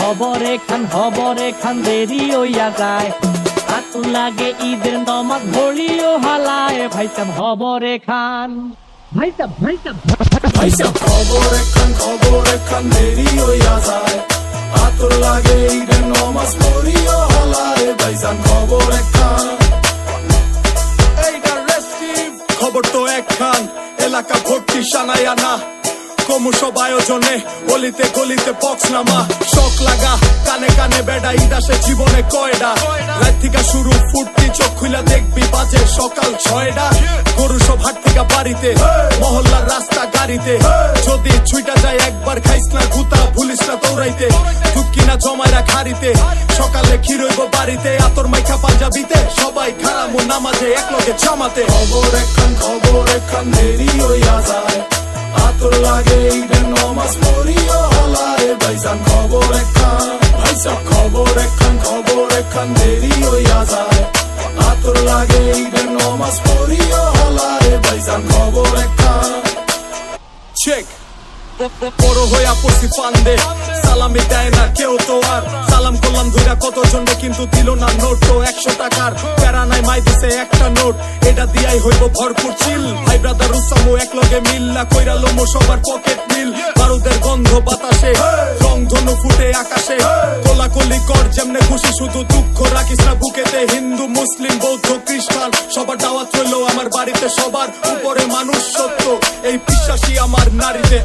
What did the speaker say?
হবরে খান দেরি হইয়া যায়। আতু লাগে ঈদের নমাজ ভরিও হালায়, ভাই সাব হবরে খান, ভাই সাব খবরে খান দেরি হইয়া যায়। আতর লাগে ঈদের নমাজ পড়িও হলায়, ভাইজান খবরে খান। এইটা রেস্টিভ খবর তো একখান, এলাকা ভর্তি সানায় আনা। ক্রমশ আয়োজনে গলিতে গলিতে বক্স নামা। শখ লাগা কানে কানে বেড়া, ঈদ আসে জীবনে কয়ডা। রাত থেকে শুরু ফুর্তি, চোখ খুইলা দেখবি বাজে সকাল 6টা। গরু সব হাট থেকে বাড়িতে, মহল্লার রাস্তা গাড়িতে। যদি ছুইটা যায় একবার খাইস না গুতা, ভুলিস না দৌড়াইতে। ঢুকি না জমাইরা খাড়িতে, সকালে ক্ষীর হইব বাড়িতে। আতর মাইখা পাঞ্জাবিতে, সবাই খারামু নামাজে একলগে জামাতে। খবর একখান দেরি হইয়া যায়। আতর লাগে ঈদের নমাজ পড়িও হলায়, ভাইজান খবর একখান। খবর একখান দেরি হইয়া যায়। আতর লাগে ঈদের নমাজ পড়িও হলায়, ভাইজান খবর একখান। চেক বড় হইয়া পড়ছি ফান্দে, সালামি দেয় না কেউ তো আর। সালাম করলাম ধইরা কতজনে, কিন্তু দিল না নোট। তো 100 টাকার প্যারা নাই, মাই দিছে একটা নোট। এটা দিয়াই হইব ভরপুর চিল। ভাই ব্রাদার উসামো একলগে মিল্লা কইরা লোমো সবার পকেট মিল। বারুদের গন্ধ বাতাসে, রং ধনু ফুটে আকাশে। কোলাকুলি কর যেমনে খুশি, শুধু দুঃখ রাখিস না বুকেতে। হিন্দু মুসলিম বৌদ্ধ খ্রিস্টান সবার দাওয়াত হইলো আমার বাড়িতে। সবার উপরে মানুষ সত্য, এই বিশ্বাসী আমার নারীতে।